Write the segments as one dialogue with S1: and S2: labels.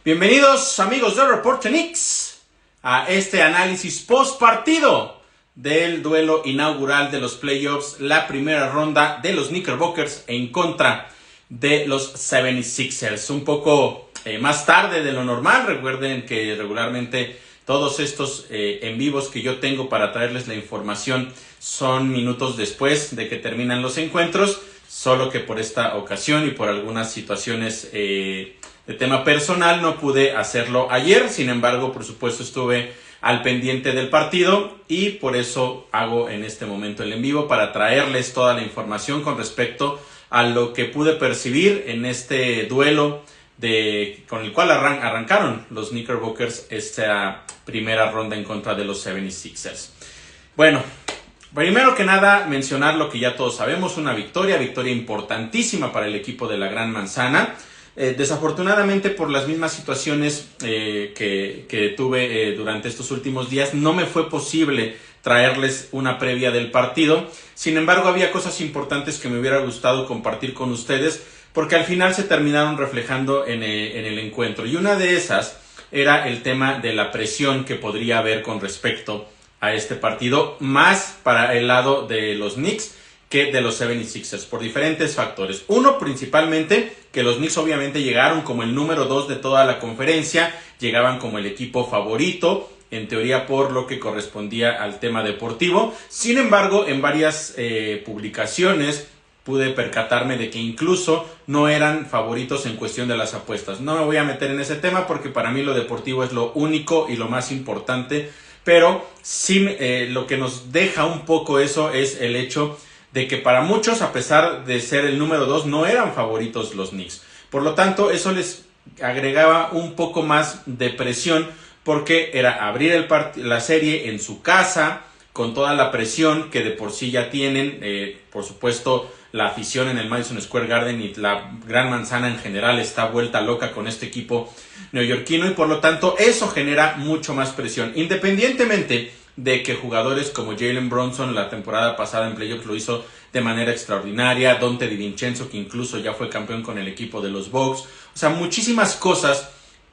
S1: Bienvenidos amigos de Reporte Knicks a este análisis post partido del duelo inaugural de los playoffs, la primera ronda de los Knickerbockers en contra de los 76ers. Un poco más tarde de lo normal. Recuerden que regularmente todos estos en vivos que yo tengo para traerles la información son minutos después de que terminan los encuentros, solo que por esta ocasión y por algunas situaciones de tema personal no pude hacerlo ayer. Sin embargo, por supuesto, estuve al pendiente del partido y por eso hago en este momento el en vivo para traerles toda la información con respecto a lo que pude percibir en este duelo con el cual arrancaron los Knickerbockers esta primera ronda en contra de los 76ers. Bueno, primero que nada mencionar lo que ya todos sabemos, una victoria importantísima para el equipo de la Gran Manzana. Desafortunadamente, por las mismas situaciones que tuve durante estos últimos días, no me fue posible traerles una previa del partido. Sin embargo, había cosas importantes que me hubiera gustado compartir con ustedes, porque al final se terminaron reflejando en el encuentro. Y una de esas era el tema de la presión que podría haber con respecto a este partido, más para el lado de los Knicks que de los 76ers, por diferentes factores. Uno, principalmente, que los Knicks obviamente llegaron como el número 2 de toda la conferencia, llegaban como el equipo favorito, en teoría por lo que correspondía al tema deportivo. Sin embargo, en varias publicaciones pude percatarme de que incluso no eran favoritos en cuestión de las apuestas. No me voy a meter en ese tema porque para mí lo deportivo es lo único y lo más importante, pero sí lo que nos deja un poco eso es el hecho de que para muchos, a pesar de ser el número 2, no eran favoritos los Knicks. Por lo tanto, eso les agregaba un poco más de presión, porque era abrir la serie en su casa, con toda la presión que de por sí ya tienen, por supuesto, la afición en el Madison Square Garden y la Gran Manzana en general está vuelta loca con este equipo neoyorquino, y por lo tanto eso genera mucho más presión, independientemente de que jugadores como Jalen Brunson la temporada pasada en playoffs lo hizo de manera extraordinaria, Donte DiVincenzo, que incluso ya fue campeón con el equipo de los Bucks. O sea, muchísimas cosas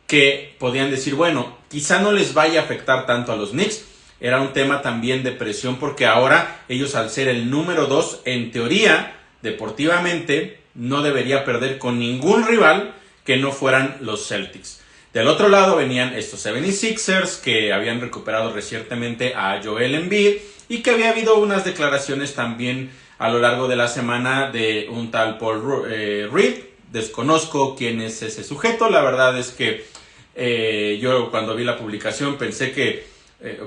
S1: que podían decir, bueno, quizá no les vaya a afectar tanto a los Knicks. Era un tema también de presión, porque ahora ellos, al ser el número 2, en teoría, deportivamente, no debería perder con ningún rival que no fueran los Celtics. Del otro lado venían estos 76ers, que habían recuperado recientemente a Joel Embiid, y que había habido unas declaraciones también a lo largo de la semana de un tal Paul Reed. Desconozco quién es ese sujeto. La verdad es que yo, cuando vi la publicación, pensé que,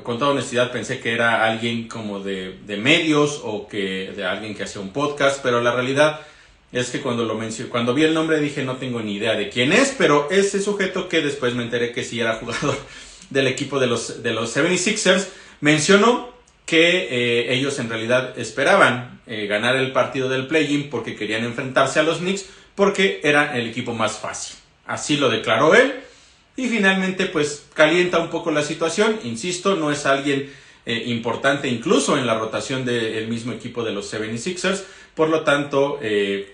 S1: con toda honestidad, pensé que era alguien como de medios, o que de alguien que hacía un podcast, pero la realidad es que cuando vi el nombre dije, no tengo ni idea de quién es, pero ese sujeto, que después me enteré que sí era jugador del equipo de los 76ers, mencionó que ellos en realidad esperaban ganar el partido del play-in porque querían enfrentarse a los Knicks, porque era el equipo más fácil. Así lo declaró él, y finalmente pues calienta un poco la situación. Insisto, no es alguien importante incluso en la rotación del mismo equipo de los 76ers, por lo tanto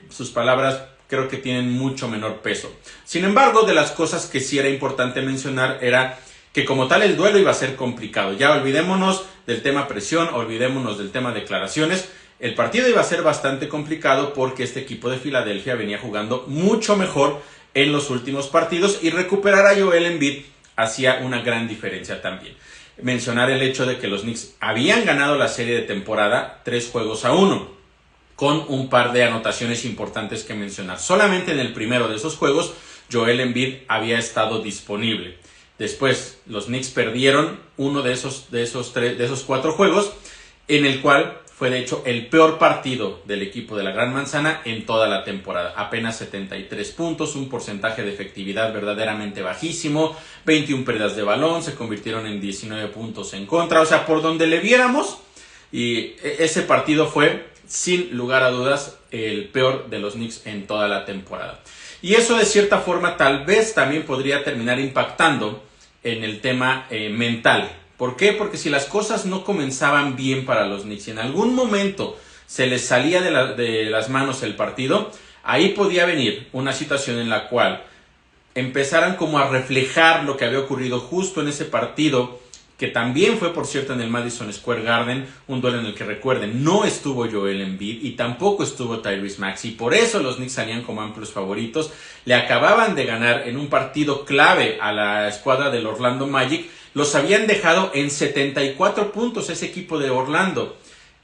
S1: sus palabras creo que tienen mucho menor peso. Sin embargo, de las cosas que sí era importante mencionar era que como tal el duelo iba a ser complicado. Ya olvidémonos del tema presión, olvidémonos del tema declaraciones. El partido iba a ser bastante complicado porque este equipo de Filadelfia venía jugando mucho mejor en los últimos partidos, y recuperar a Joel Embiid hacía una gran diferencia también. Mencionar el hecho de que los Knicks habían ganado la serie de temporada 3-1, con un par de anotaciones importantes que mencionar. Solamente en el primero de esos juegos Joel Embiid había estado disponible. Después los Knicks perdieron uno de esos 4 juegos, en el cual fue de hecho el peor partido del equipo de la Gran Manzana en toda la temporada. Apenas 73 puntos, un porcentaje de efectividad verdaderamente bajísimo, 21 pérdidas de balón, se convirtieron en 19 puntos en contra. O sea, por donde le viéramos, y ese partido fue, sin lugar a dudas, el peor de los Knicks en toda la temporada. Y eso, de cierta forma, tal vez también podría terminar impactando en el tema mental. ¿Por qué? Porque si las cosas no comenzaban bien para los Knicks y en algún momento se les salía de las manos el partido, ahí podía venir una situación en la cual empezaran como a reflejar lo que había ocurrido justo en ese partido, que también fue, por cierto, en el Madison Square Garden, un duelo en el que, recuerden, no estuvo Joel Embiid y tampoco estuvo Tyrese Maxey. Por eso los Knicks salían como amplios favoritos. Le acababan de ganar en un partido clave a la escuadra del Orlando Magic. Los habían dejado en 74 puntos ese equipo de Orlando.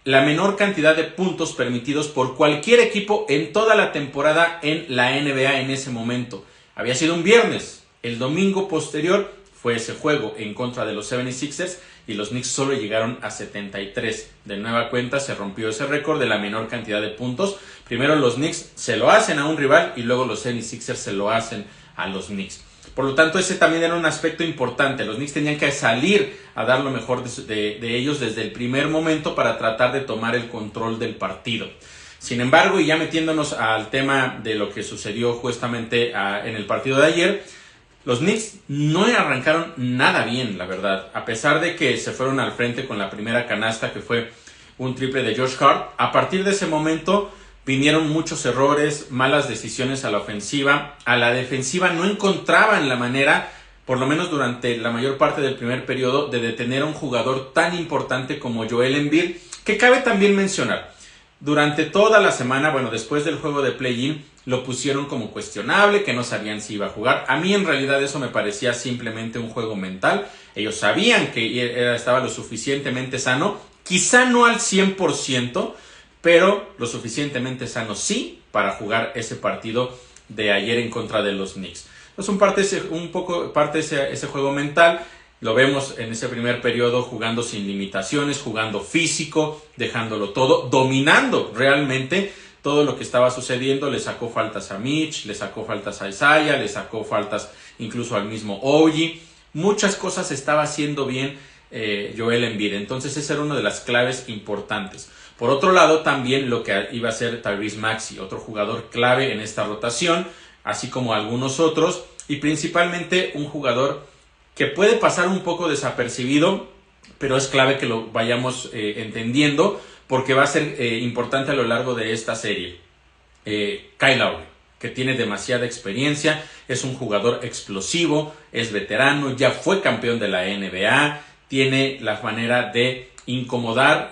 S1: La menor cantidad de puntos permitidos por cualquier equipo en toda la temporada en la NBA en ese momento. Había sido un viernes. El domingo posterior fue ese juego en contra de los 76ers y los Knicks solo llegaron a 73. De nueva cuenta se rompió ese récord de la menor cantidad de puntos. Primero los Knicks se lo hacen a un rival y luego los 76ers se lo hacen a los Knicks. Por lo tanto, ese también era un aspecto importante. Los Knicks tenían que salir a dar lo mejor de ellos desde el primer momento para tratar de tomar el control del partido. Sin embargo, y ya metiéndonos al tema de lo que sucedió justamente en el partido de ayer, los Knicks no arrancaron nada bien, la verdad. A pesar de que se fueron al frente con la primera canasta, que fue un triple de Josh Hart, a partir de ese momento vinieron muchos errores, malas decisiones a la ofensiva. A la defensiva no encontraban la manera, por lo menos durante la mayor parte del primer periodo, de detener a un jugador tan importante como Joel Embiid, que cabe también mencionar. Durante toda la semana, después del juego de play-in, lo pusieron como cuestionable, que no sabían si iba a jugar. A mí en realidad eso me parecía simplemente un juego mental. Ellos sabían que estaba lo suficientemente sano, quizá no al 100%, pero lo suficientemente sano sí para jugar ese partido de ayer en contra de los Knicks. Entonces un poco parte de ese juego mental. Lo vemos en ese primer periodo jugando sin limitaciones, jugando físico, dejándolo todo, dominando realmente todo lo que estaba sucediendo. Le sacó faltas a Mitch, le sacó faltas a Isaiah, le sacó faltas incluso al mismo OG. Muchas cosas estaba haciendo bien Joel Embiid. Entonces esa era una de las claves importantes. Por otro lado, también lo que iba a ser Tyrese Maxey, otro jugador clave en esta rotación, así como algunos otros, y principalmente un jugador que puede pasar un poco desapercibido, pero es clave que lo vayamos entendiendo, porque va a ser importante a lo largo de esta serie. Kyle Lowry, que tiene demasiada experiencia, es un jugador explosivo, es veterano, ya fue campeón de la NBA, tiene la manera de incomodar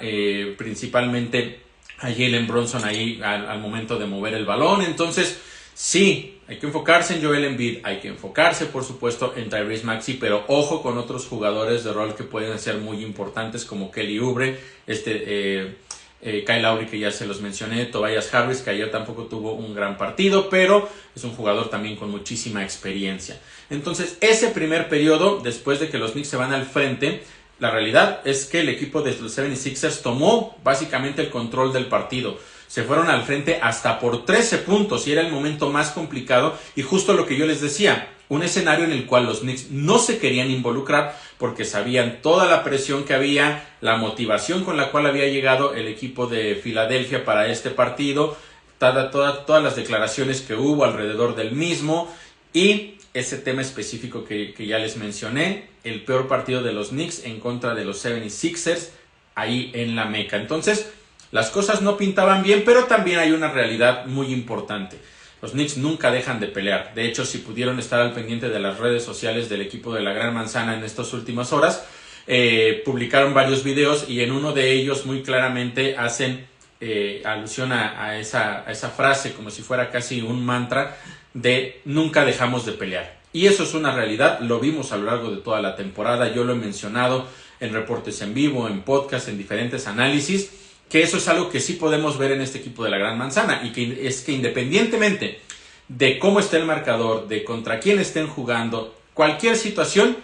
S1: principalmente a Jalen Brunson ahí al momento de mover el balón. Entonces, sí, hay que enfocarse en Joel Embiid, hay que enfocarse por supuesto en Tyrese Maxey, pero ojo con otros jugadores de rol que pueden ser muy importantes como Kelly Oubre, Kyle Lowry, que ya se los mencioné, Tobias Harris, que ayer tampoco tuvo un gran partido, pero es un jugador también con muchísima experiencia. Entonces, ese primer periodo, después de que los Knicks se van al frente, la realidad es que el equipo de los 76ers tomó básicamente el control del partido. Se fueron al frente hasta por 13 puntos y era el momento más complicado, y justo lo que yo les decía, un escenario en el cual los Knicks no se querían involucrar porque sabían toda la presión que había, la motivación con la cual había llegado el equipo de Filadelfia para este partido, todas las declaraciones que hubo alrededor del mismo y ese tema específico que ya les mencioné, el peor partido de los Knicks en contra de los 76ers ahí en la Meca. Entonces, las cosas no pintaban bien, pero también hay una realidad muy importante. Los Knicks nunca dejan de pelear. De hecho, si pudieron estar al pendiente de las redes sociales del equipo de la Gran Manzana en estas últimas horas, publicaron varios videos y en uno de ellos muy claramente hacen alusión a esa frase, como si fuera casi un mantra, de nunca dejamos de pelear. Y eso es una realidad, lo vimos a lo largo de toda la temporada, yo lo he mencionado en reportes en vivo, en podcast, en diferentes análisis, que eso es algo que sí podemos ver en este equipo de la Gran Manzana, y que es que independientemente de cómo esté el marcador, de contra quién estén jugando, cualquier situación,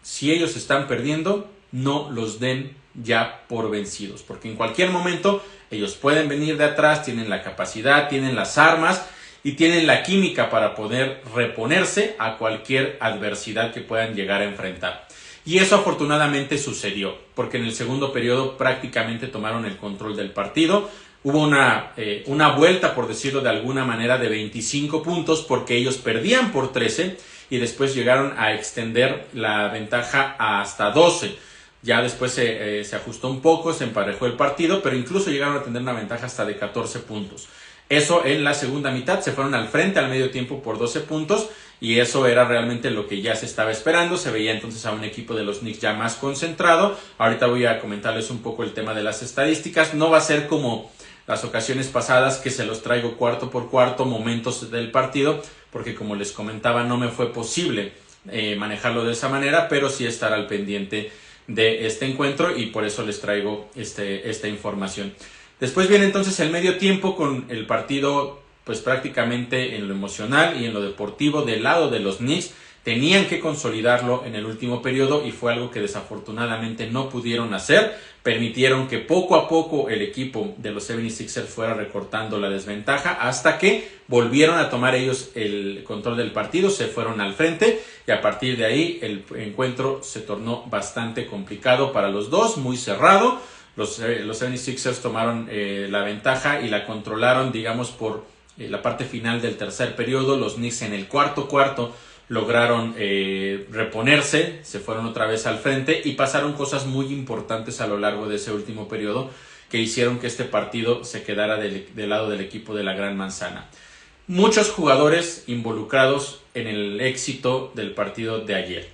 S1: si ellos están perdiendo, no los den ya por vencidos, porque en cualquier momento ellos pueden venir de atrás, tienen la capacidad, tienen las armas y tienen la química para poder reponerse a cualquier adversidad que puedan llegar a enfrentar. Y eso afortunadamente sucedió, porque en el segundo periodo prácticamente tomaron el control del partido. Hubo una vuelta, por decirlo de alguna manera, de 25 puntos, porque ellos perdían por 13 y después llegaron a extender la ventaja hasta 12. Ya después se ajustó un poco, se emparejó el partido, pero incluso llegaron a tener una ventaja hasta de 14 puntos. Eso en la segunda mitad, se fueron al frente al medio tiempo por 12 puntos y eso era realmente lo que ya se estaba esperando. Se veía entonces a un equipo de los Knicks ya más concentrado. Ahorita voy a comentarles un poco el tema de las estadísticas. No va a ser como las ocasiones pasadas que se los traigo cuarto por cuarto, momentos del partido, porque como les comentaba no me fue posible manejarlo de esa manera, pero sí estar al pendiente de este encuentro y por eso les traigo esta información. Después viene entonces el medio tiempo con el partido pues prácticamente en lo emocional y en lo deportivo del lado de los Knicks. Tenían que consolidarlo en el último periodo y fue algo que desafortunadamente no pudieron hacer. Permitieron que poco a poco el equipo de los 76ers fuera recortando la desventaja hasta que volvieron a tomar ellos el control del partido, se fueron al frente y a partir de ahí el encuentro se tornó bastante complicado para los dos, muy cerrado. Los 76ers tomaron la ventaja y la controlaron, digamos, por la parte final del tercer periodo. Los Knicks en el cuarto lograron reponerse, se fueron otra vez al frente y pasaron cosas muy importantes a lo largo de ese último periodo que hicieron que este partido se quedara del lado del equipo de la Gran Manzana. Muchos jugadores involucrados en el éxito del partido de ayer.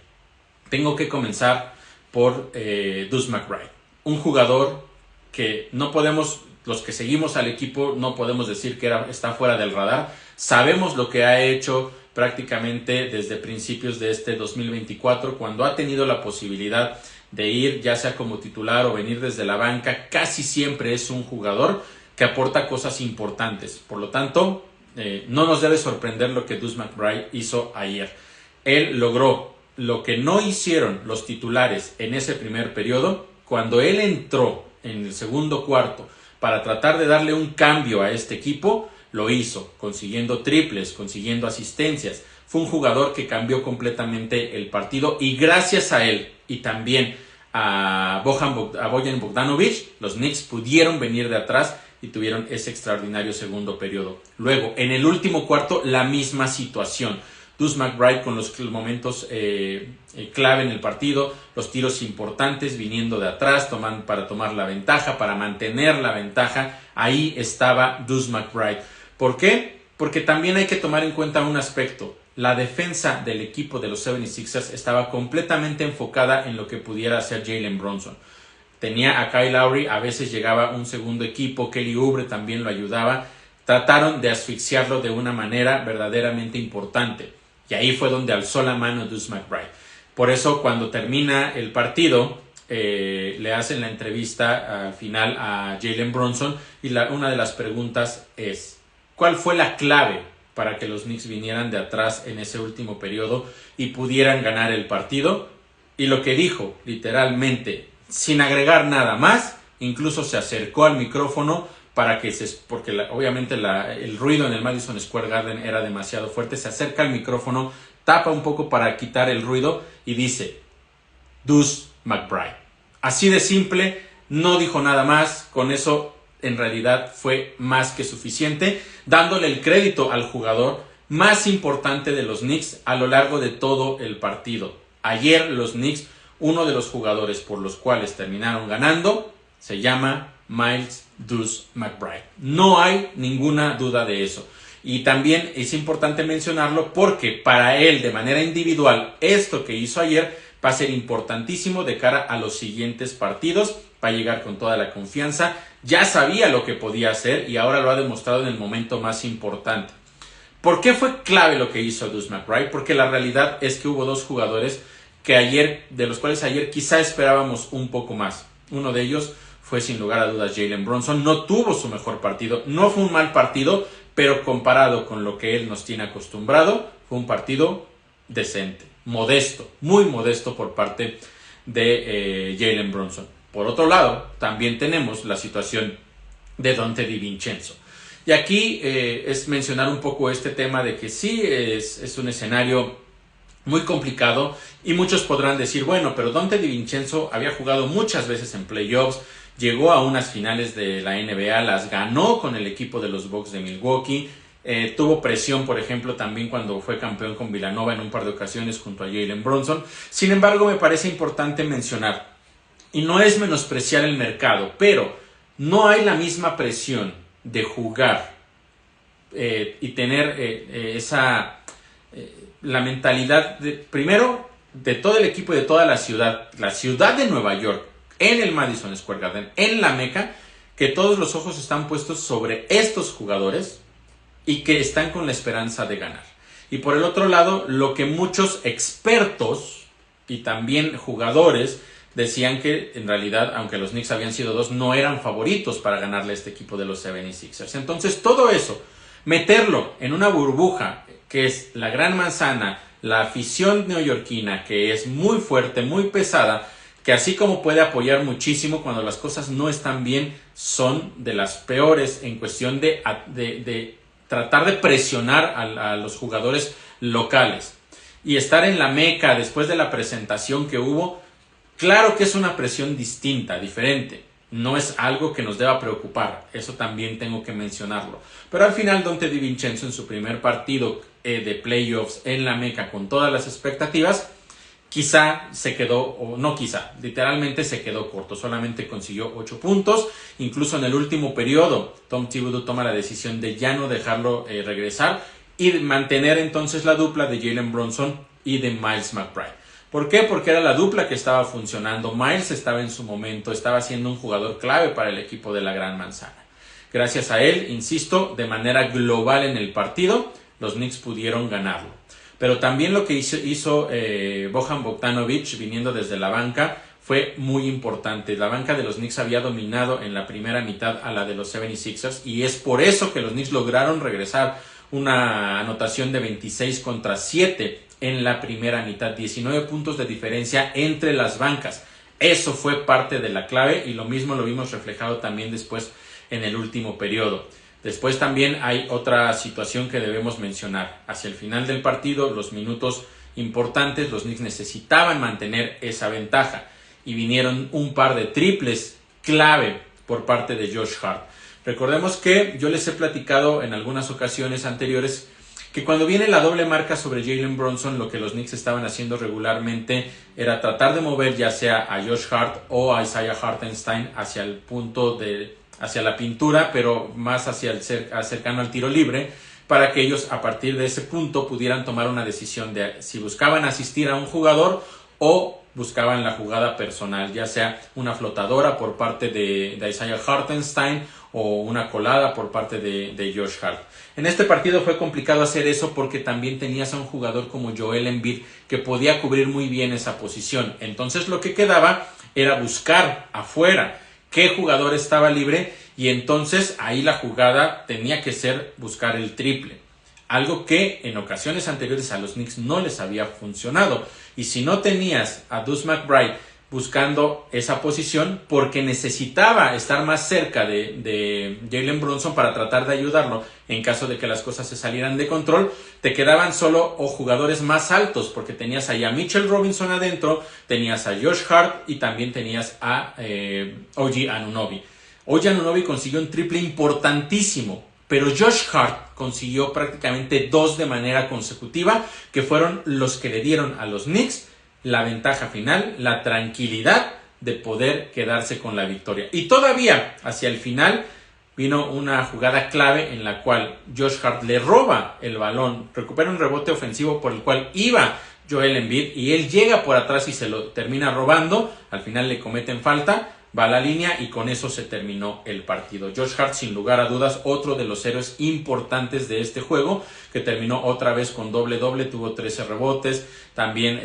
S1: Tengo que comenzar por Deuce McBride, un jugador que no podemos, los que seguimos al equipo, no podemos decir que está fuera del radar. Sabemos lo que ha hecho prácticamente desde principios de este 2024, cuando ha tenido la posibilidad de ir ya sea como titular o venir desde la banca. Casi siempre es un jugador que aporta cosas importantes. Por lo tanto, no nos debe sorprender lo que Deuce McBride hizo ayer. Él logró lo que no hicieron los titulares en ese primer periodo. Cuando él entró en el segundo cuarto para tratar de darle un cambio a este equipo, lo hizo, consiguiendo triples, consiguiendo asistencias. Fue un jugador que cambió completamente el partido y gracias a él y también a Bojan Bogdanovic, los Knicks pudieron venir de atrás y tuvieron ese extraordinario segundo periodo. Luego, en el último cuarto, la misma situación. Deuce McBride con los momentos clave en el partido, los tiros importantes viniendo de atrás, para tomar la ventaja, para mantener la ventaja. Ahí estaba Deuce McBride. ¿Por qué? Porque también hay que tomar en cuenta un aspecto. La defensa del equipo de los 76ers estaba completamente enfocada en lo que pudiera hacer Jalen Brunson. Tenía a Kyle Lowry, a veces llegaba un segundo equipo, Kelly Oubre también lo ayudaba. Trataron de asfixiarlo de una manera verdaderamente importante. Y ahí fue donde alzó la mano Deuce McBride. Por eso cuando termina el partido, le hacen la entrevista al final a Jalen Brunson y una de las preguntas es: ¿cuál fue la clave para que los Knicks vinieran de atrás en ese último periodo y pudieran ganar el partido? Y lo que dijo, literalmente, sin agregar nada más, incluso se acercó al micrófono para que porque obviamente el ruido en el Madison Square Garden era demasiado fuerte. Se acerca al micrófono, tapa un poco para quitar el ruido y dice: Deuce McBride. Así de simple, no dijo nada más. Con eso en realidad fue más que suficiente, dándole el crédito al jugador más importante de los Knicks a lo largo de todo el partido. Ayer los Knicks, uno de los jugadores por los cuales terminaron ganando, se llama Miles Deuce McBride. No hay ninguna duda de eso. Y también es importante mencionarlo porque para él, de manera individual, esto que hizo ayer va a ser importantísimo de cara a los siguientes partidos. Va a llegar con toda la confianza. Ya sabía lo que podía hacer y ahora lo ha demostrado en el momento más importante. ¿Por qué fue clave lo que hizo Deuce McBride? Porque la realidad es que hubo dos jugadores de los cuales ayer quizá esperábamos un poco más. Uno de ellos fue sin lugar a dudas Jalen Brunson. No tuvo su mejor partido, no fue un mal partido, pero comparado con lo que él nos tiene acostumbrado, fue un partido decente, modesto, muy modesto por parte de Jalen Brunson. Por otro lado, también tenemos la situación de Donte DiVincenzo. Y aquí es mencionar un poco este tema de que sí es un escenario muy complicado y muchos podrán decir, bueno, pero Donte DiVincenzo había jugado muchas veces en playoffs, llegó a unas finales de la NBA, las ganó con el equipo de los Bucks de Milwaukee, tuvo presión, por ejemplo, también cuando fue campeón con Villanova en un par de ocasiones junto a Jalen Brunson. Sin embargo, me parece importante mencionar, y no es menospreciar el mercado, pero no hay la misma presión de jugar y tener la mentalidad primero de todo el equipo y de toda la ciudad de Nueva York, en el Madison Square Garden, en la Meca, que todos los ojos están puestos sobre estos jugadores y que están con la esperanza de ganar. Y por el otro lado, lo que muchos expertos y también jugadores decían que en realidad, aunque los Knicks habían sido 2, no eran favoritos para ganarle a este equipo de los 76ers. Entonces todo eso, meterlo en una burbuja que es la Gran Manzana, la afición neoyorquina que es muy fuerte, muy pesada, que así como puede apoyar muchísimo cuando las cosas no están bien, son de las peores en cuestión de tratar de presionar a los jugadores locales. Y estar en la Meca después de la presentación que hubo, claro que es una presión distinta, diferente. No es algo que nos deba preocupar, eso también tengo que mencionarlo. Pero al final Donte DiVincenzo en su primer partido de playoffs en la Meca con todas las expectativas, quizá se quedó, o no quizá, literalmente se quedó corto, solamente consiguió 8 puntos, incluso en el último periodo Tom Thibodeau toma la decisión de ya no dejarlo regresar y mantener entonces la dupla de Jalen Brunson y de Miles McBride. ¿Por qué? Porque era la dupla que estaba funcionando. Miles estaba en su momento, estaba siendo un jugador clave para el equipo de la Gran Manzana. Gracias a él, insisto, de manera global en el partido, los Knicks pudieron ganarlo. Pero también lo que hizo Bojan Bogdanovic viniendo desde la banca fue muy importante. La banca de los Knicks había dominado en la primera mitad a la de los 76ers y es por eso que los Knicks lograron regresar una anotación de 26-7 en la primera mitad, 19 puntos de diferencia entre las bancas. Eso fue parte de la clave y lo mismo lo vimos reflejado también después en el último periodo. Después también hay otra situación que debemos mencionar. Hacia el final del partido, los minutos importantes, los Knicks necesitaban mantener esa ventaja y vinieron un par de triples clave por parte de Josh Hart. Recordemos que yo les he platicado en algunas ocasiones anteriores que cuando viene la doble marca sobre Jalen Brunson, lo que los Knicks estaban haciendo regularmente era tratar de mover ya sea a Josh Hart o a Isaiah Hartenstein hacia el punto hacia la pintura, pero más hacia cercano al tiro libre, para que ellos a partir de ese punto pudieran tomar una decisión de si buscaban asistir a un jugador o buscaban la jugada personal, ya sea una flotadora por parte de Isaiah Hartenstein o una colada por parte de Josh Hart. En este partido fue complicado hacer eso porque también tenías a un jugador como Joel Embiid que podía cubrir muy bien esa posición. Entonces lo que quedaba era buscar afuera qué jugador estaba libre y entonces ahí la jugada tenía que ser buscar el triple. Algo que en ocasiones anteriores a los Knicks no les había funcionado. Y si no tenías a Deuce McBride buscando esa posición porque necesitaba estar más cerca de Jalen Brunson para tratar de ayudarlo en caso de que las cosas se salieran de control, te quedaban solo o jugadores más altos porque tenías ahí a Mitchell Robinson adentro, tenías a Josh Hart y también tenías a OG Anunoby. OG Anunoby consiguió un triple importantísimo, pero Josh Hart consiguió prácticamente 2 de manera consecutiva que fueron los que le dieron a los Knicks la ventaja final, la tranquilidad de poder quedarse con la victoria. Y todavía hacia el final vino una jugada clave en la cual Josh Hart le roba el balón, recupera un rebote ofensivo por el cual iba Joel Embiid y él llega por atrás y se lo termina robando. Al final le cometen falta, va a la línea y con eso se terminó el partido. Josh Hart, sin lugar a dudas, otro de los héroes importantes de este juego, que terminó otra vez con doble-doble, tuvo 13 rebotes, también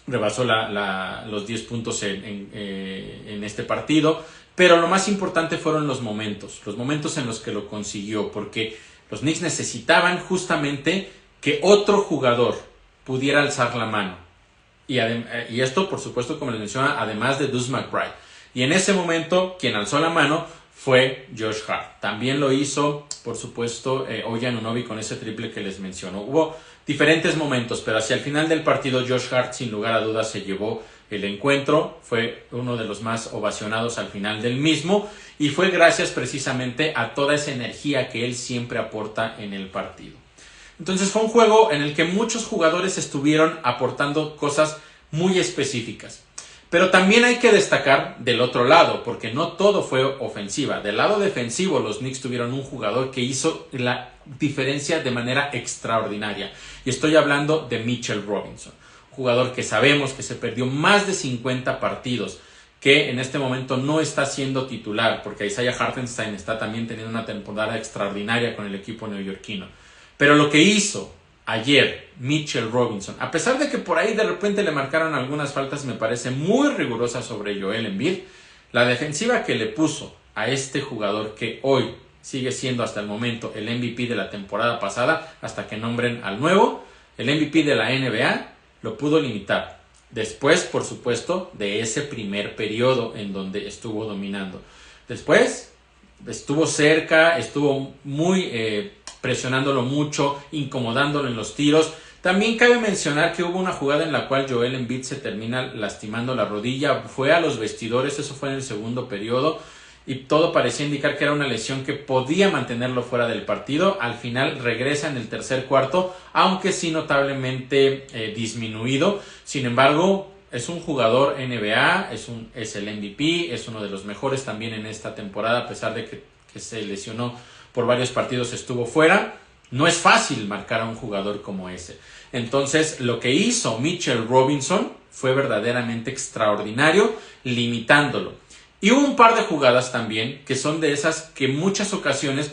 S1: rebasó los 10 puntos en este partido, pero lo más importante fueron los momentos en los que lo consiguió, porque los Knicks necesitaban justamente que otro jugador pudiera alzar la mano. Y esto, por supuesto, como les mencionaba, además de Deuce McBride. Y en ese momento, quien alzó la mano fue Josh Hart. También lo hizo, por supuesto, OG Anunoby con ese triple que les menciono. Hubo diferentes momentos, pero hacia el final del partido, Josh Hart, sin lugar a dudas, se llevó el encuentro. Fue uno de los más ovacionados al final del mismo. Y fue gracias precisamente a toda esa energía que él siempre aporta en el partido. Entonces fue un juego en el que muchos jugadores estuvieron aportando cosas muy específicas. Pero también hay que destacar del otro lado, porque no todo fue ofensiva. Del lado defensivo, los Knicks tuvieron un jugador que hizo la diferencia de manera extraordinaria. Y estoy hablando de Mitchell Robinson, jugador que sabemos que se perdió más de 50 partidos, que en este momento no está siendo titular, porque Isaiah Hartenstein está también teniendo una temporada extraordinaria con el equipo neoyorquino. Pero lo que hizo ayer Mitchell Robinson, a pesar de que por ahí de repente le marcaron algunas faltas, me parece muy rigurosa sobre Joel Embiid, la defensiva que le puso a este jugador, que hoy sigue siendo hasta el momento el MVP de la temporada pasada, hasta que nombren al nuevo, el MVP de la NBA, lo pudo limitar. Después, por supuesto, de ese primer periodo en donde estuvo dominando. Después estuvo cerca, estuvo muy presionándolo mucho, incomodándolo en los tiros. También cabe mencionar que hubo una jugada en la cual Joel Embiid se termina lastimando la rodilla, fue a los vestidores, eso fue en el segundo periodo, y todo parecía indicar que era una lesión que podía mantenerlo fuera del partido. Al final regresa en el tercer cuarto, aunque sí notablemente disminuido. Sin embargo, es un jugador NBA, es el MVP, es uno de los mejores también en esta temporada, a pesar de que se lesionó por varios partidos, estuvo fuera. No es fácil marcar a un jugador como ese. Entonces, lo que hizo Mitchell Robinson fue verdaderamente extraordinario, limitándolo. Y hubo un par de jugadas también que son de esas que en muchas ocasiones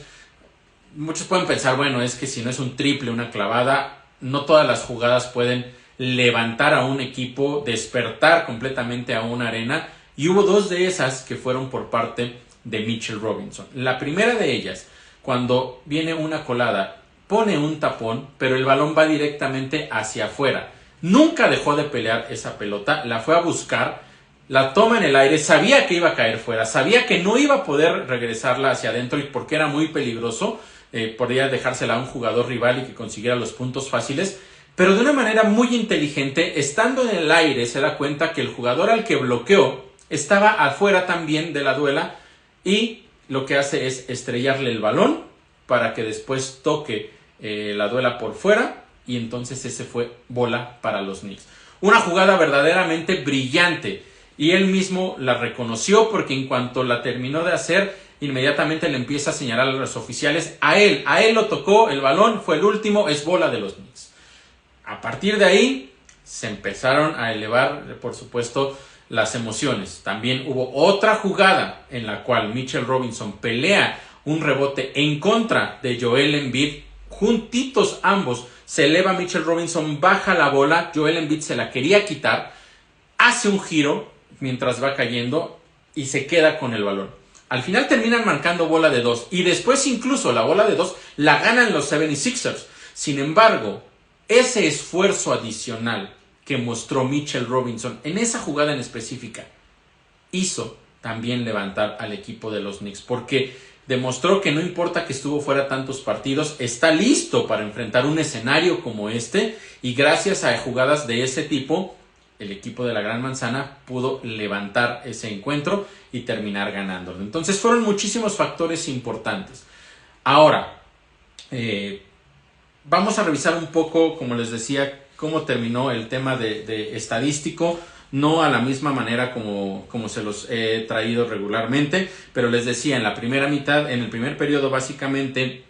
S1: muchos pueden pensar, bueno, es que si no es un triple, una clavada, no todas las jugadas pueden levantar a un equipo, despertar completamente a una arena. Y hubo dos de esas que fueron por parte de Mitchell Robinson. La primera de ellas, cuando viene una colada, pone un tapón, pero el balón va directamente hacia afuera. Nunca dejó de pelear esa pelota, la fue a buscar, la toma en el aire, sabía que iba a caer fuera, sabía que no iba a poder regresarla hacia adentro y porque era muy peligroso, podría dejársela a un jugador rival y que consiguiera los puntos fáciles, pero de una manera muy inteligente, estando en el aire, se da cuenta que el jugador al que bloqueó estaba afuera también de la duela y lo que hace es estrellarle el balón para que después toque la duela por fuera y entonces ese fue bola para los Knicks. Una jugada verdaderamente brillante y él mismo la reconoció porque en cuanto la terminó de hacer, inmediatamente le empieza a señalar a los oficiales, a él lo tocó, el balón fue el último, es bola de los Knicks. A partir de ahí se empezaron a elevar, por supuesto, las emociones. También hubo otra jugada en la cual Mitchell Robinson pelea un rebote en contra de Joel Embiid, juntitos ambos, se eleva Mitchell Robinson, baja la bola, Joel Embiid se la quería quitar, hace un giro mientras va cayendo y se queda con el balón. Al final terminan marcando bola de 2 y después incluso la bola de 2 la ganan los 76ers. Sin embargo, ese esfuerzo adicional que mostró Mitchell Robinson en esa jugada en específica hizo también levantar al equipo de los Knicks, porque demostró que no importa que estuvo fuera tantos partidos, está listo para enfrentar un escenario como este y gracias a jugadas de ese tipo el equipo de la Gran Manzana pudo levantar ese encuentro y terminar ganándolo. Entonces fueron muchísimos factores importantes. Ahora, vamos a revisar un poco, como les decía, cómo terminó el tema de estadístico, no a la misma manera como se los he traído regularmente, pero les decía, en la primera mitad, en el primer periodo básicamente,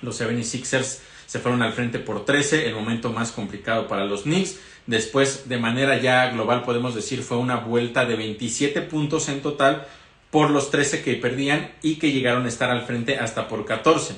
S1: los 76ers se fueron al frente por 13, el momento más complicado para los Knicks. Después, de manera ya global, podemos decir, fue una vuelta de 27 puntos en total por los 13 que perdían y que llegaron a estar al frente hasta por 14.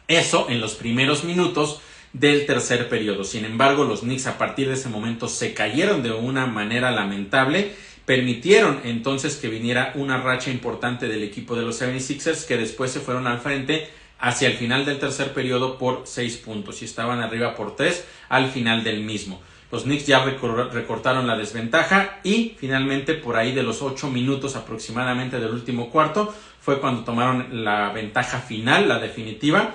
S1: Eso en los primeros minutos del tercer periodo. Sin embargo, los Knicks a partir de ese momento se cayeron de una manera lamentable, permitieron entonces que viniera una racha importante del equipo de los 76ers que después se fueron al frente hacia el final del tercer periodo por 6 puntos y estaban arriba por 3 al final del mismo. Los Knicks ya recortaron la desventaja y finalmente por ahí de los 8 minutos aproximadamente del último cuarto fue cuando tomaron la ventaja final, la definitiva.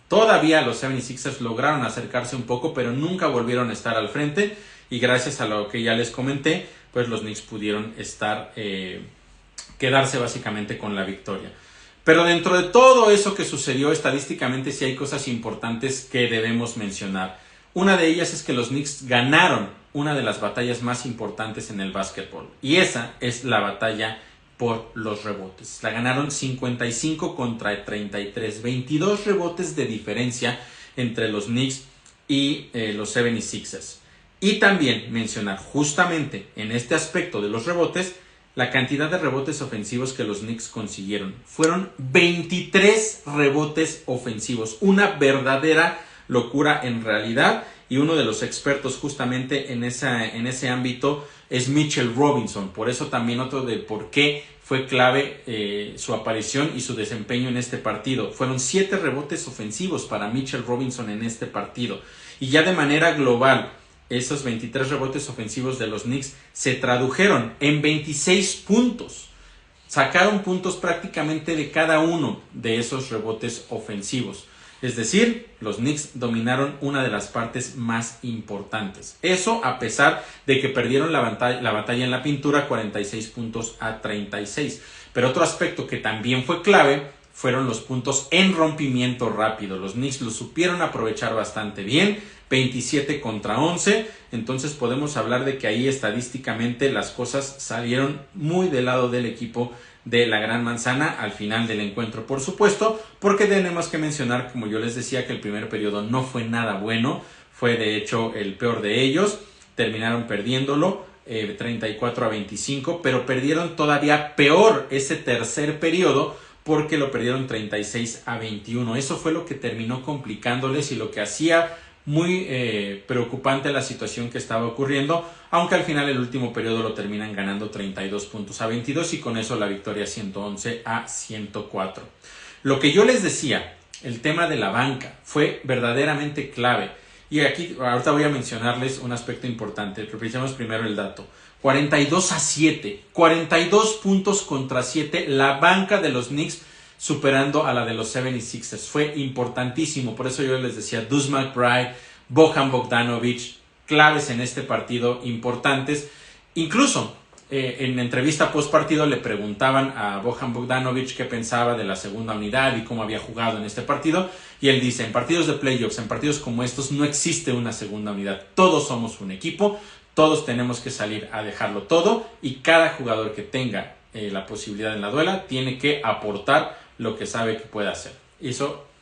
S1: Todavía los 76ers lograron acercarse un poco, pero nunca volvieron a estar al frente y gracias a lo que ya les comenté, pues los Knicks pudieron quedarse básicamente con la victoria. Pero dentro de todo eso que sucedió estadísticamente sí hay cosas importantes que debemos mencionar. Una de ellas es que los Knicks ganaron una de las batallas más importantes en el básquetbol, y esa es la batalla por los rebotes. La ganaron 55 contra 33, 22 rebotes de diferencia entre los Knicks y los 76ers. Y también mencionar justamente en este aspecto de los rebotes, la cantidad de rebotes ofensivos que los Knicks consiguieron. Fueron 23 rebotes ofensivos, una verdadera locura en realidad, y uno de los expertos justamente en ese ámbito es Mitchell Robinson. Por eso también otro de por qué fue clave su aparición y su desempeño en este partido. Fueron 7 rebotes ofensivos para Mitchell Robinson en este partido. Y ya de manera global, esos 23 rebotes ofensivos de los Knicks se tradujeron en 26 puntos. Sacaron puntos prácticamente de cada uno de esos rebotes ofensivos. Es decir, los Knicks dominaron una de las partes más importantes. Eso a pesar de que perdieron la batalla en la pintura 46 puntos a 36. Pero otro aspecto que también fue clave fueron los puntos en rompimiento rápido. Los Knicks lo supieron aprovechar bastante bien, 27 contra 11. Entonces podemos hablar de que ahí estadísticamente las cosas salieron muy del lado del equipo de la Gran Manzana al final del encuentro, por supuesto, porque tenemos que mencionar, como yo les decía, que el primer periodo no fue nada bueno, fue de hecho el peor de ellos, terminaron perdiéndolo 34 a 25, pero perdieron todavía peor ese tercer periodo porque lo perdieron 36 a 21. Eso fue lo que terminó complicándoles y lo que hacía muy preocupante la situación que estaba ocurriendo, aunque al final el último periodo lo terminan ganando 32 puntos a 22 y con eso la victoria 111 a 104. Lo que yo les decía, el tema de la banca fue verdaderamente clave, y aquí ahorita voy a mencionarles un aspecto importante. Revisemos primero el dato. 42 a 7, 42 puntos contra 7, la banca de los Knicks superando a la de los 76ers. Fue importantísimo, por eso yo les decía, Deuce McBride, Bojan Bogdanovic, claves en este partido, importantes. Incluso en entrevista post partido le preguntaban a Bojan Bogdanovic qué pensaba de la segunda unidad y cómo había jugado en este partido, y él dice, en partidos de playoffs, en partidos como estos no existe una segunda unidad, todos somos un equipo, todos tenemos que salir a dejarlo todo, y cada jugador que tenga la posibilidad en la duela tiene que aportar lo que sabe que puede hacer. Y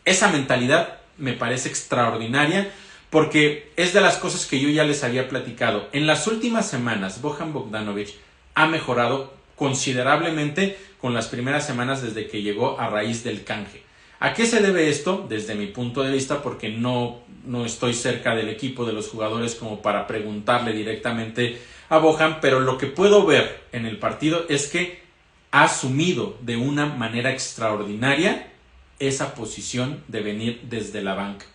S1: esa mentalidad me parece extraordinaria, porque es de las cosas que yo ya les había platicado. En las últimas semanas, Bojan Bogdanovic ha mejorado considerablemente con las primeras semanas desde que llegó a raíz del canje. ¿A qué se debe esto? Desde mi punto de vista, porque no estoy cerca del equipo, de los jugadores, como para preguntarle directamente a Bojan, pero lo que puedo ver en el partido es que ha asumido de una manera extraordinaria esa posición de venir desde la banca.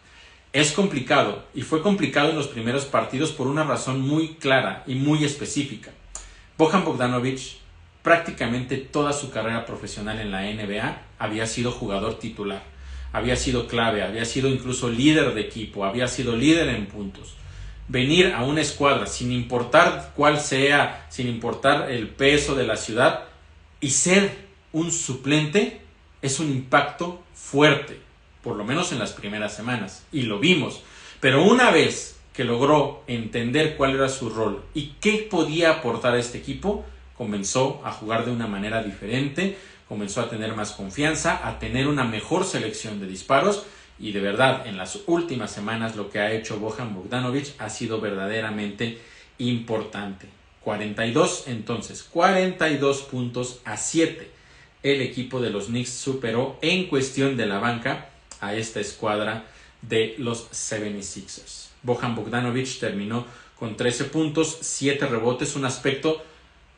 S1: Es complicado, y fue complicado en los primeros partidos por una razón muy clara y muy específica. Bojan Bogdanovic prácticamente toda su carrera profesional en la NBA había sido jugador titular, había sido clave, había sido incluso líder de equipo, había sido líder en puntos. Venir a una escuadra sin importar cuál sea, sin importar el peso de la ciudad, y ser un suplente es un impacto fuerte, por lo menos en las primeras semanas, y lo vimos. Pero una vez que logró entender cuál era su rol y qué podía aportar a este equipo, comenzó a jugar de una manera diferente, comenzó a tener más confianza, a tener una mejor selección de disparos, y de verdad en las últimas semanas lo que ha hecho Bojan Bogdanovic ha sido verdaderamente importante. 42 puntos a 7. El equipo de los Knicks superó en cuestión de la banca a esta escuadra de los 76ers. Bojan Bogdanovic terminó con 13 puntos, 7 rebotes, un aspecto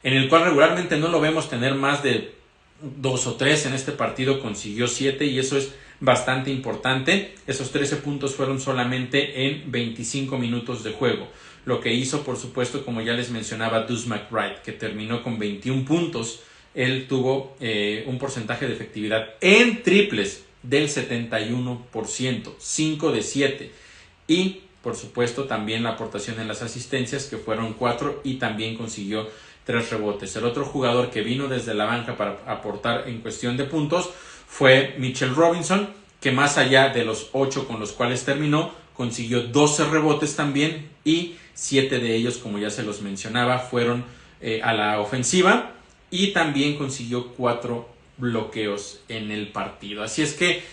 S1: en el cual regularmente no lo vemos tener más de 2 o 3. En este partido consiguió 7 y eso es bastante importante. Esos 13 puntos fueron solamente en 25 minutos de juego. Lo que hizo, por supuesto, como ya les mencionaba, Deuce McBride, que terminó con 21 puntos. Él tuvo un porcentaje de efectividad en triples del 71%, 5 de 7. Y, por supuesto, también la aportación en las asistencias, que fueron 4, y también consiguió 3 rebotes. El otro jugador que vino desde la banca para aportar en cuestión de puntos fue Mitchell Robinson, que más allá de los 8 con los cuales terminó, consiguió 12 rebotes también y 7 de ellos, como ya se los mencionaba, fueron a la ofensiva y también consiguió 4 bloqueos en el partido. Así es que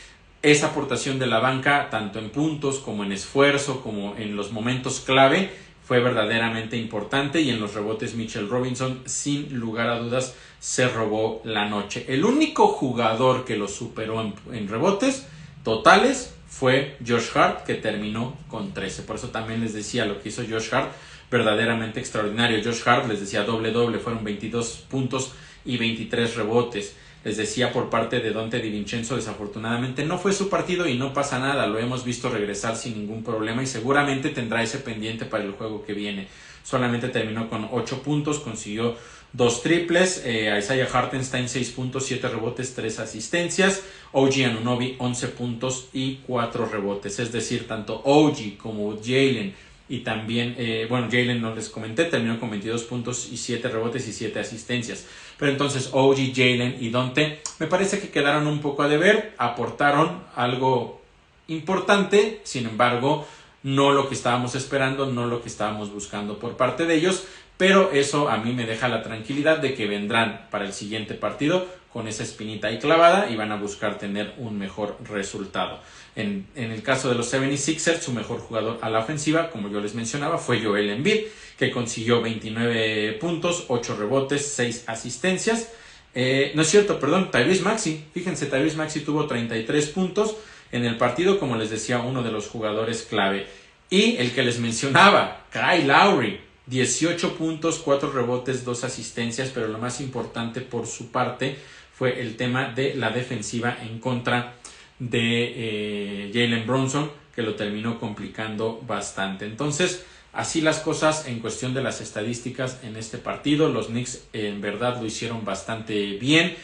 S1: esa aportación de la banca, tanto en puntos como en esfuerzo, como en los momentos clave, fue verdaderamente importante, y en los rebotes Mitchell Robinson, sin lugar a dudas, se robó la noche. El único jugador que lo superó en rebotes totales fue Josh Hart, que terminó con 13. Por eso también les decía, lo que hizo Josh Hart, verdaderamente extraordinario. Josh Hart, les decía, doble, fueron 22 puntos y 23 rebotes. Les decía, por parte de Donte DiVincenzo, desafortunadamente no fue su partido y no pasa nada, lo hemos visto regresar sin ningún problema y seguramente tendrá ese pendiente para el juego que viene. Solamente terminó con 8 puntos, consiguió 2 triples, Isaiah Hartenstein 6 puntos, 7 rebotes, 3 asistencias, OG Anunoby 11 puntos y 4 rebotes, es decir, tanto OG como Jalen y también, Jalen no les comenté, terminó con 22 puntos y 7 rebotes y 7 asistencias. Pero entonces OG, Jalen y Donte me parece que quedaron un poco a deber, aportaron algo importante, sin embargo, no lo que estábamos esperando, no lo que estábamos buscando por parte de ellos, pero eso a mí me deja la tranquilidad de que vendrán para el siguiente partido con esa espinita ahí clavada y van a buscar tener un mejor resultado. En el caso de los 76ers, su mejor jugador a la ofensiva, como yo les mencionaba, fue Joel Embiid, que consiguió 29 puntos, 8 rebotes, 6 asistencias. No es cierto, perdón, Tyrese Maxey. Fíjense, Tyrese Maxey tuvo 33 puntos en el partido, como les decía, uno de los jugadores clave. Y el que les mencionaba, Kyle Lowry, 18 puntos, 4 rebotes, 2 asistencias, pero lo más importante por su parte fue el tema de la defensiva en contra de Jalen Brunson, que lo terminó complicando bastante. Entonces, así las cosas en cuestión de las estadísticas en este partido. Los Knicks en verdad lo hicieron bastante bien.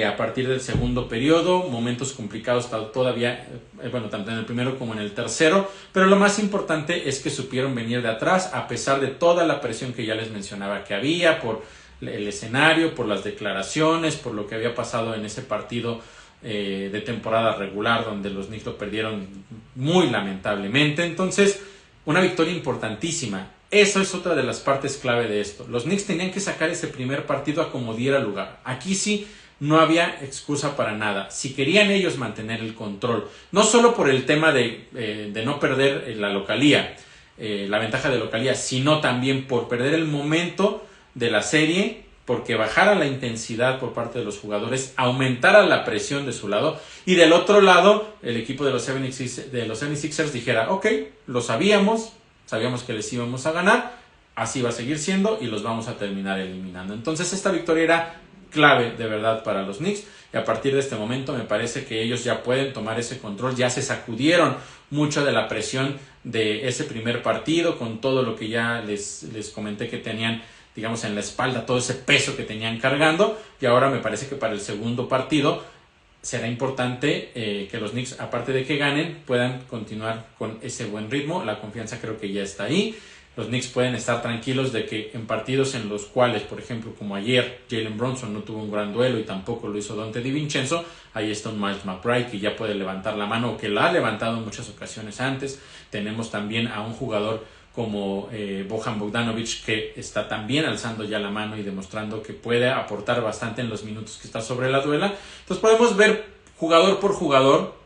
S1: A partir del segundo periodo, momentos complicados todavía, tanto en el primero como en el tercero, pero lo más importante es que supieron venir de atrás a pesar de toda la presión que ya les mencionaba que había por el escenario, por las declaraciones, por lo que había pasado en ese partido de temporada regular donde los Knicks lo perdieron muy lamentablemente. Entonces, una victoria importantísima. Eso es otra de las partes clave de esto. Los Knicks tenían que sacar ese primer partido a como diera lugar. Aquí sí no había excusa para nada. Si querían ellos mantener el control, no solo por el tema de no perder la localía, la ventaja de localía, sino también por perder el momento de la serie, porque bajara la intensidad por parte de los jugadores, aumentara la presión de su lado, y del otro lado, el equipo de los 76ers dijera, ok, lo sabíamos que les íbamos a ganar, así va a seguir siendo y los vamos a terminar eliminando. Entonces esta victoria era clave de verdad para los Knicks, y a partir de este momento me parece que ellos ya pueden tomar ese control, ya se sacudieron mucho de la presión de ese primer partido con todo lo que ya les comenté que tenían, digamos, en la espalda, todo ese peso que tenían cargando, y ahora me parece que para el segundo partido será importante que los Knicks, aparte de que ganen, puedan continuar con ese buen ritmo. La confianza creo que ya está ahí. Los Knicks pueden estar tranquilos de que en partidos en los cuales, por ejemplo, como ayer, Jalen Brunson no tuvo un gran duelo y tampoco lo hizo Donte DiVincenzo, ahí está un Miles McBride que ya puede levantar la mano, o que la ha levantado en muchas ocasiones antes. Tenemos también a un jugador como Bojan Bogdanovic, que está también alzando ya la mano y demostrando que puede aportar bastante en los minutos que está sobre la duela. Entonces podemos ver jugador por jugador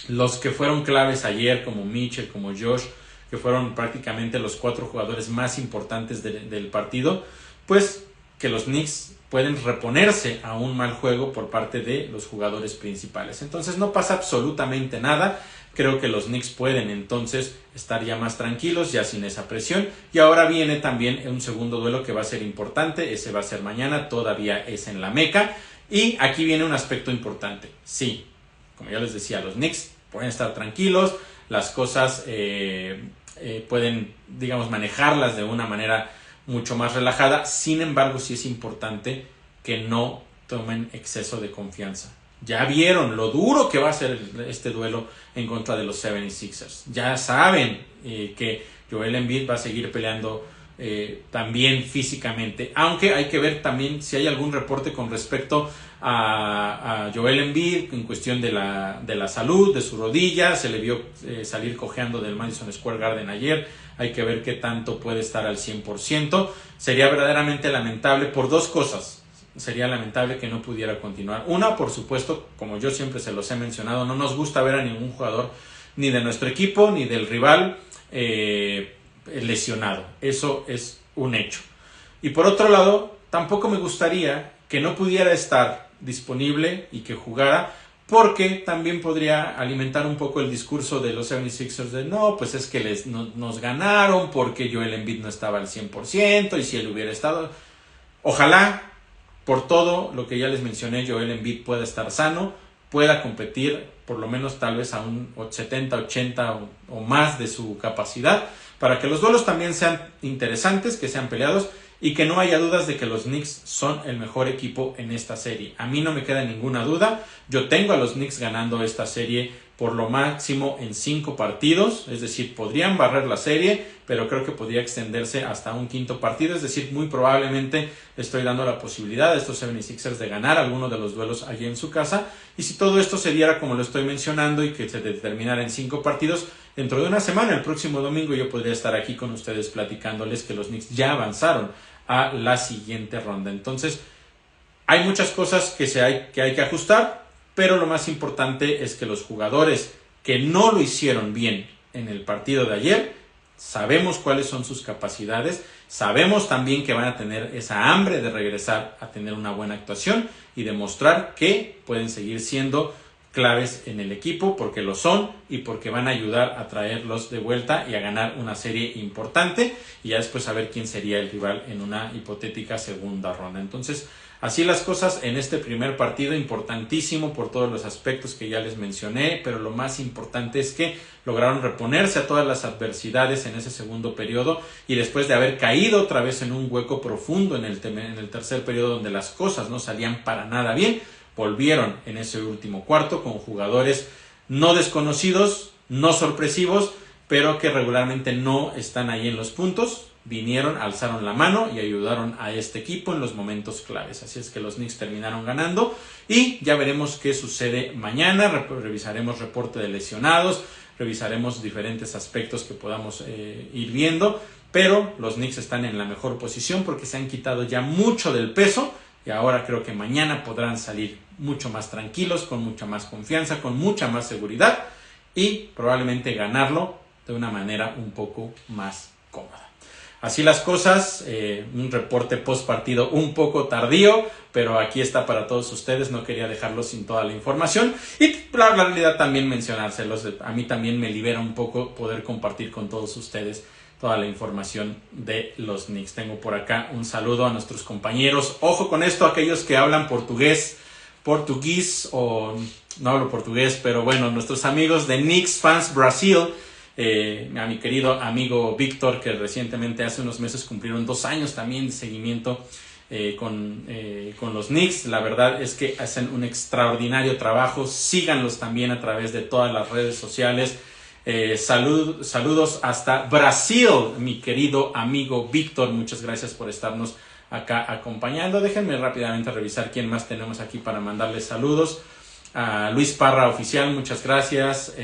S1: los que fueron claves ayer, como Mitchell, como Josh, que fueron prácticamente los 4 jugadores más importantes del partido, pues que los Knicks pueden reponerse a un mal juego por parte de los jugadores principales. Entonces no pasa absolutamente nada. Creo que los Knicks pueden entonces estar ya más tranquilos, ya sin esa presión. Y ahora viene también un segundo duelo que va a ser importante. Ese va a ser mañana, todavía es en la Meca. Y aquí viene un aspecto importante. Sí, como ya les decía, los Knicks pueden estar tranquilos, las cosas pueden, digamos, manejarlas de una manera mucho más relajada. Sin embargo, sí es importante que no tomen exceso de confianza. Ya vieron lo duro que va a ser este duelo en contra de los 76ers. Ya saben que Joel Embiid va a seguir peleando también físicamente, aunque hay que ver también si hay algún reporte con respecto a Joel Embiid en cuestión de la salud, de su rodilla. Se le vio salir cojeando del Madison Square Garden ayer. Hay que ver qué tanto puede estar al 100%. Sería verdaderamente lamentable por dos cosas. Sería lamentable que no pudiera continuar. Una, por supuesto, como yo siempre se los he mencionado, no nos gusta ver a ningún jugador ni de nuestro equipo ni del rival lesionado. Eso es un hecho. Y por otro lado, tampoco me gustaría que no pudiera estar disponible y que jugara, porque también podría alimentar un poco el discurso de los 76ers de no, pues es que nos ganaron porque Joel Embiid no estaba al 100% y si él hubiera estado. Ojalá, por todo lo que ya les mencioné, Joel Embiid pueda estar sano, pueda competir por lo menos tal vez a un 70, 80 o más de su capacidad, para que los duelos también sean interesantes, que sean peleados y que no haya dudas de que los Knicks son el mejor equipo en esta serie. A mí no me queda ninguna duda. Yo tengo a los Knicks ganando esta serie por lo máximo en 5 partidos, es decir, podrían barrer la serie, pero creo que podría extenderse hasta un quinto partido, es decir, muy probablemente estoy dando la posibilidad a estos 76ers de ganar alguno de los duelos allí en su casa, y si todo esto se diera como lo estoy mencionando y que se determinara en 5 partidos, dentro de una semana, el próximo domingo, yo podría estar aquí con ustedes platicándoles que los Knicks ya avanzaron a la siguiente ronda. Entonces, hay muchas cosas que hay que ajustar, pero lo más importante es que los jugadores que no lo hicieron bien en el partido de ayer, sabemos cuáles son sus capacidades, sabemos también que van a tener esa hambre de regresar a tener una buena actuación y demostrar que pueden seguir siendo claves en el equipo, porque lo son y porque van a ayudar a traerlos de vuelta y a ganar una serie importante, y ya después saber quién sería el rival en una hipotética segunda ronda. Entonces, así las cosas en este primer partido, importantísimo por todos los aspectos que ya les mencioné, pero lo más importante es que lograron reponerse a todas las adversidades en ese segundo periodo, y después de haber caído otra vez en un hueco profundo en el tercer periodo donde las cosas no salían para nada bien, volvieron en ese último cuarto con jugadores no desconocidos, no sorpresivos, pero que regularmente no están ahí en los puntos. Vinieron, alzaron la mano y ayudaron a este equipo en los momentos claves. Así es que los Knicks terminaron ganando y ya veremos qué sucede mañana. Revisaremos reporte de lesionados, revisaremos diferentes aspectos que podamos ir viendo, pero los Knicks están en la mejor posición porque se han quitado ya mucho del peso y ahora creo que mañana podrán salir mucho más tranquilos, con mucha más confianza, con mucha más seguridad y probablemente ganarlo de una manera un poco más cómoda. Así las cosas, un reporte post partido un poco tardío, pero aquí está para todos ustedes, no quería dejarlos sin toda la información y la realidad también mencionárselos, a mí también me libera un poco poder compartir con todos ustedes toda la información de los Knicks. Tengo por acá un saludo a nuestros compañeros, ojo con esto, aquellos que hablan portugués o no hablo portugués, pero bueno, nuestros amigos de Knicks Fans Brasil, a mi querido amigo Víctor, que recientemente hace unos meses cumplieron 2 años también de seguimiento con los Knicks. La verdad es que hacen un extraordinario trabajo, síganlos también a través de todas las redes sociales. Saludos hasta Brasil, mi querido amigo Víctor, muchas gracias por estarnos acá acompañando. Déjenme rápidamente revisar quién más tenemos aquí para mandarles saludos. A Luis Parra Oficial, muchas gracias.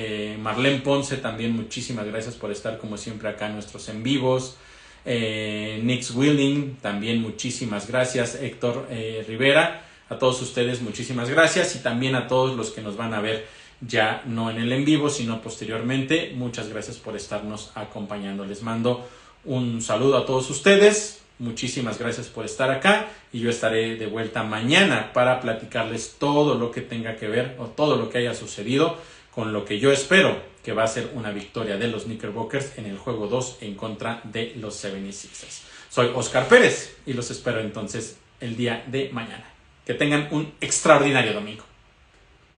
S1: Marlene Ponce también, muchísimas gracias por estar como siempre acá en nuestros en vivos. Nix Willing también, muchísimas gracias. Héctor Rivera, a todos ustedes muchísimas gracias, y también a todos los que nos van a ver ya no en el en vivo sino posteriormente, muchas gracias por estarnos acompañando. Les mando un saludo a todos ustedes. Muchísimas gracias por estar acá y yo estaré de vuelta mañana para platicarles todo lo que tenga que ver o todo lo que haya sucedido con lo que yo espero que va a ser una victoria de los Knickerbockers en el juego 2 en contra de los 76ers. Soy Oscar Pérez y los espero entonces el día de mañana. Que tengan un extraordinario domingo.